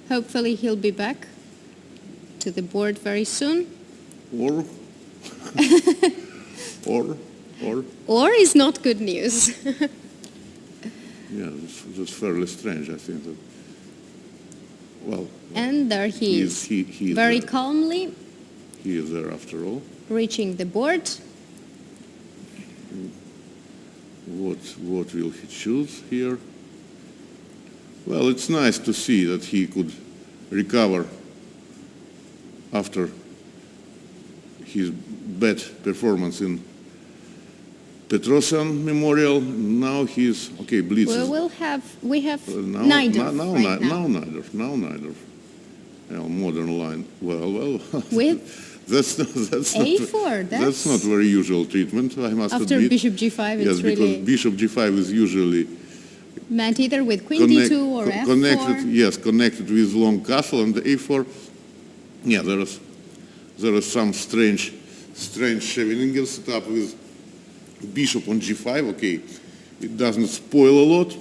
Hopefully he'll be back to the board very soon. Or, Or is not good news. yeah, that's fairly strange, I think. That, well, And there he is, he is very there. calmly He is there after all. reaching the board. What will he choose here? Well, it's nice to see that he could recover after his bad performance in Petrosian Memorial. Now he's okay. Blitz. We have now neither now right now. neither. Well, modern line. Well. With that's A4. That's not very usual treatment, I must After admit. bishop g5, Yes, it's because really bishop g5 is usually meant either with queen d2 or f4. connected with long castle, and the a4. Yeah, there is some strange Scheveningen setup with bishop on g5. Okay, it doesn't spoil a lot,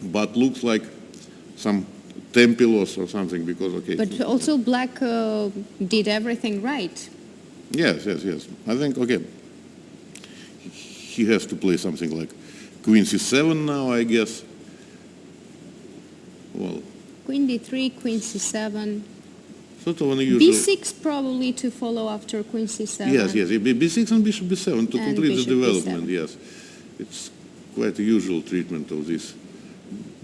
but looks like some tempi loss or something, because okay. But also black did everything right. Yes. I think okay. He has to play something like queen c7 now, I guess. Well, Queen d3, queen c7. sort of unusual. b6 probably to follow after queen c7. Yes. B6 and bishop b7 to And complete the bishop development. b7. Yes, it's quite a usual treatment of this.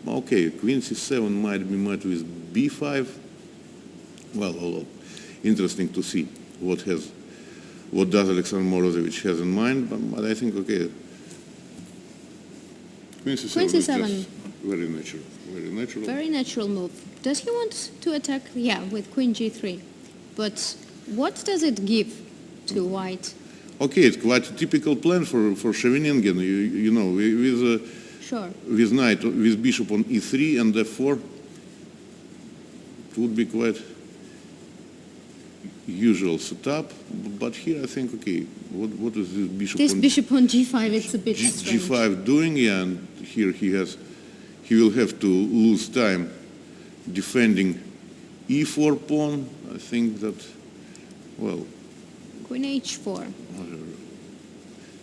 Okay, queen c7 might be met with b5. Well, interesting to see what does Alexander Morozevich has in mind. But I think okay, queen c7 is just very natural. Very natural move. Does he want to attack? Yeah, with queen g3. But what does it give to white? Okay, it's quite a typical plan for Scheveningen. You know, Sure. with knight, with bishop on e3 and f4, it would be quite usual setup. But here I think, okay, what is this bishop? This bishop on g5, it's a bit strange. g5 doing? Yeah, and here he will have to lose time defending e4 pawn. I think that, well. Queen h4. Or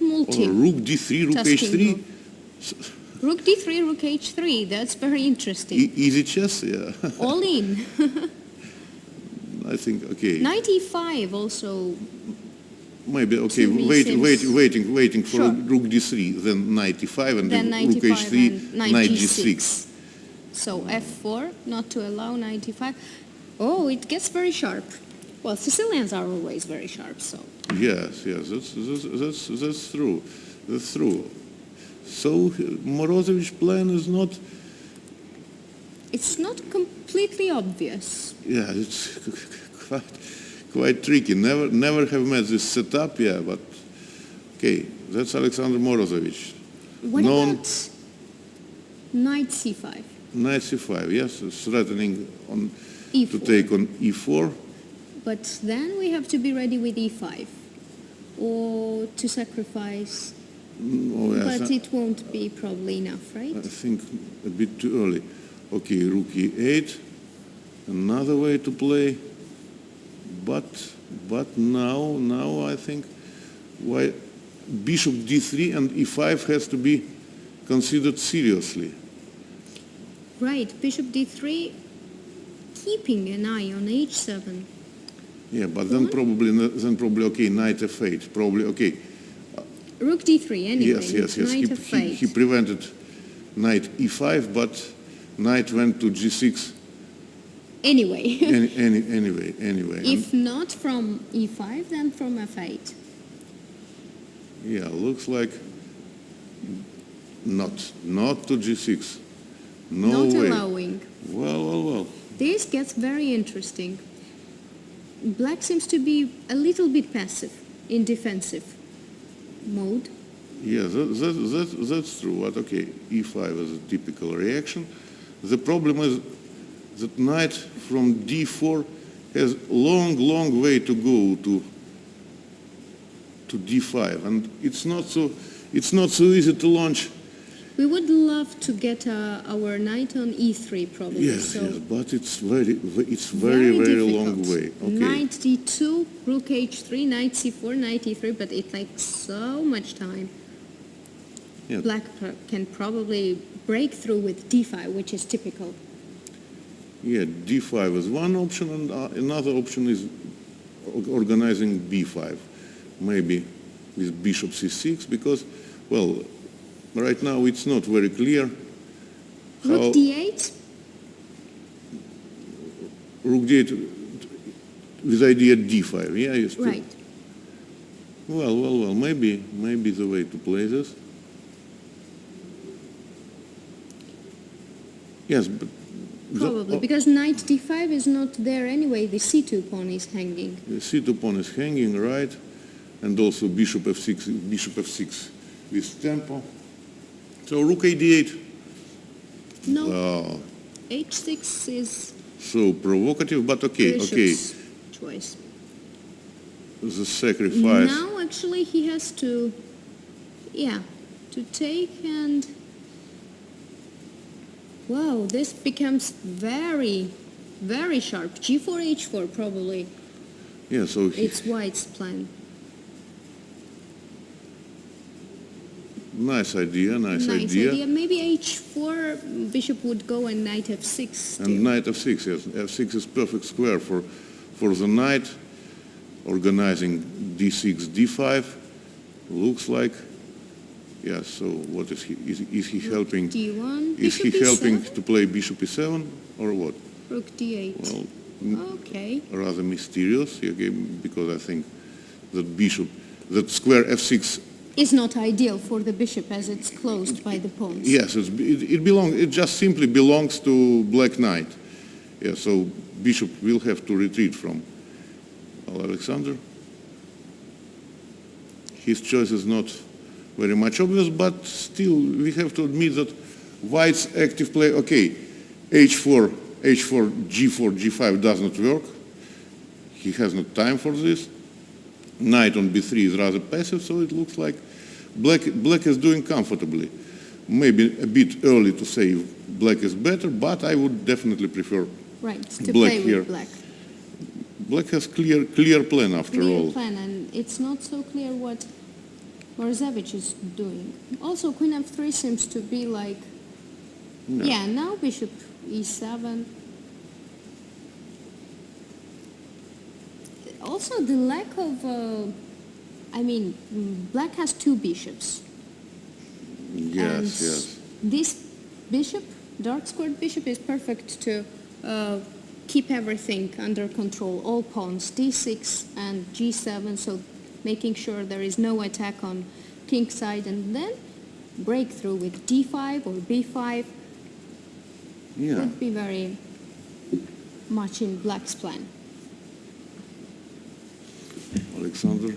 Multi. rook d3, rook Tasking h3. move. Rook d3, rook h3. That's very interesting. Easy chess, yeah. All in. I think, okay. Knight e5 also. Maybe, okay, waiting for Sure. rook d3, then knight e5, and Then then knight rook e5 h3, and knight knight g6. g6. So f4, not to allow knight e5. Oh, it gets very sharp. Well, Sicilians are always very sharp, so. Yes, that's true. That's true. So Morozevich's plan is not. It's not completely obvious. Yeah, it's quite tricky. Never have met this setup, yeah, but okay, that's Alexander Morozevich. What about knight c5? Knight c5, yes, threatening on E4. to take on e4. But then we have to be ready with e5 or to sacrifice. Oh, yes, But it won't be probably enough, right? I think a bit too early. Okay, rook e8, another way to play. But now I think why bishop d3 and e5 has to be considered seriously. Right, bishop d3, keeping an eye on h7. Yeah, but then probably okay, knight f8, probably okay. Rook d3 anyway. Yes. Knight f8. He prevented knight e5, but knight went to g6. Anyway. Anyway. If not from e5, then from f8. Yeah, looks like not to g6. No Not way. allowing. Well. This gets very interesting. Black seems to be a little bit passive in defensive mode. Yeah, that's true. But okay, e5 is a typical reaction. The problem is that knight from d4 has long way to go to d5, and it's not so easy to launch We would love to get our knight on e3 probably. Yes, so yes, but it's very long difficult. way. Okay. Knight d2, rook h3, knight c4, knight e3, but it takes so much time. Yeah. Black can probably break through with d5, which is typical. Yeah, d5 is one option, and another option is organizing b5, maybe with bishop c6, because, well, right now it's not very clear Rook how d8? rook d8 with idea d5. Yeah, you still, Right. well, maybe the way to play this. Yes, but Probably, because knight d5 is not there anyway. The c2 pawn is hanging. the c2 pawn is hanging, right? And also bishop f6 with tempo. So rook a8. No, Wow, h6 is so provocative, but okay. Grishuk's choice. The sacrifice. Now actually he has to, to take and... Wow, this becomes very, very sharp. g4, h4 probably. Yeah, so It's white's plan. nice idea. Maybe h4, bishop would go and knight f6 still. And knight f6, yes. f6 is perfect square for the knight. Organizing d6, d5. Looks like. Yeah, so what is he? Is he helping? d1, Is he bishop helping e7, to play bishop e7 or what? rook d8. Well, Okay. rather mysterious, okay, because I think that square f6. Is not ideal for the bishop as it's closed by the pawns. Yes, it just simply belongs to black knight. Yeah, so bishop will have to retreat from Alexander. His choice is not very much obvious, but still we have to admit that white's active play, okay, h4, g4, g5 does not work. He has no time for this. Knight on b3 is rather passive, so it looks like black is doing comfortably. Maybe a bit early to say black is better, but I would definitely prefer Right, to black play here. with black. Black has clear plan after Clear all. plan, and it's not so clear what Morozevich is doing. Also, queen f3 seems to be like... No. Yeah, now bishop e7. Also, the lack of... black has two bishops. Yes. This bishop, dark squared bishop, is perfect to keep everything under control. All pawns, d6 and g7, so making sure there is no attack on king side, and then breakthrough with d5 or b5 Yeah. would be very much in black's plan. Alexander.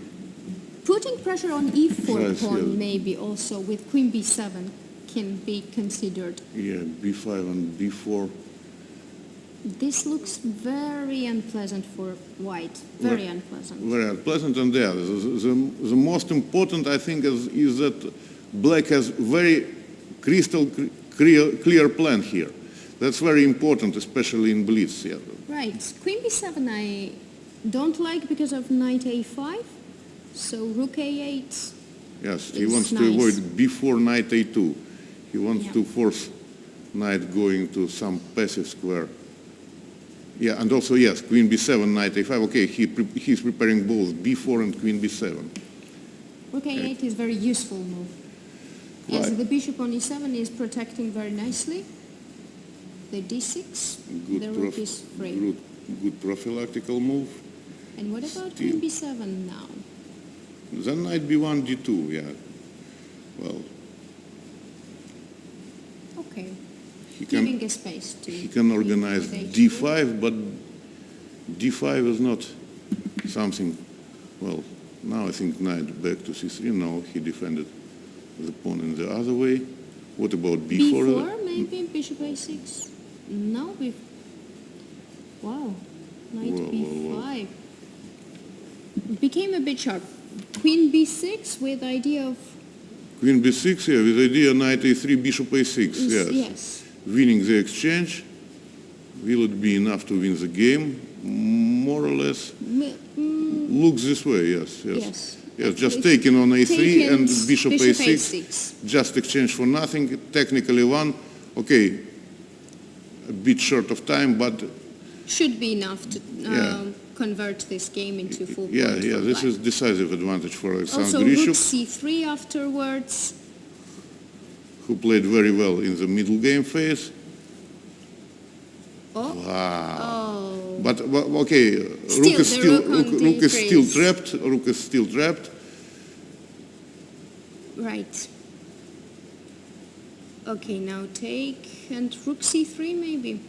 Putting pressure on e4 Yes, pawn yes. maybe also with queen b7 can be considered. Yeah, b5 and b4. This looks very unpleasant for white. Very unpleasant. Very unpleasant, and yeah, the most important I think is that black has very crystal clear plan here. That's very important, especially in Blitz. Yeah. Right. Queen b7 I don't like because of knight a5. So rook a8. Yes, he It's wants to nice. avoid b4 knight a2. He wants Yeah. to force knight going to some passive square. Yeah, and also yes, queen b7, knight a5. Okay, he's preparing both b4 and queen b7. Rook a8 is very useful move. As Right. the bishop on e7 is protecting very nicely. The d6, the rook is free. Good prophylactical move. And what about Still. queen b7 now? Then knight b1, d2. Yeah. Well, Okay. he can Giving a space to... he can organize with d5, but d5 is not something. Well, now I think knight back to c3. No, he defended the pawn in the other way. What about b4? b4 maybe, bishop a6. No, wow, knight Whoa, whoa, whoa. b5. Became a bit sharp. Queen b6 with idea of Queen b6, yeah, with idea knight a3, bishop a6, yes. Yes. Winning the exchange. Will it be enough to win the game? More or less. Looks this way, yes, yes. Yes. Yes, just taking on a3 Taken and bishop a6, a6. just exchange for nothing, technically won. Okay, a bit short of time, but Should be enough to Yeah. convert this game into full point yeah, for this black. is decisive advantage for Alexander Also, rook Grischuk, c3 afterwards. who played very well in the middle game phase. Oh, Wow. oh. But okay, Still, rook is the still rook on rook is still d3. trapped. Rook is still trapped. Right. Okay, now take and rook c3 maybe.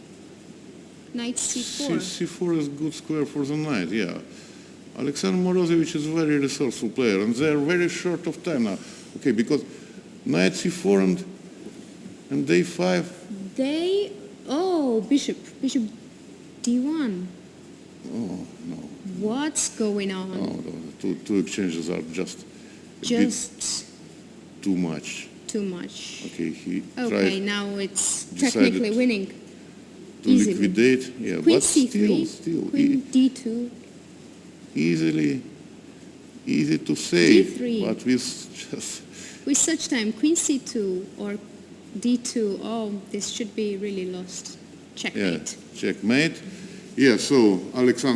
Knight c4. C4 is good square for the knight. Yeah, Alexander Morozevich is a very resourceful player, and they are very short of time now. Okay, because knight c4 and a5. Bishop d1. Oh no. What's going on? No, two exchanges are just a bit Just too much. too much. Okay, he Okay, tried now it's decided technically winning. to Easily. liquidate. Yeah, Queen but c3, still, queen d2, easy to say. D3. But with just with such time, queen c2 or d2, oh, this should be really lost. Checkmate. checkmate. Yeah, so Alexander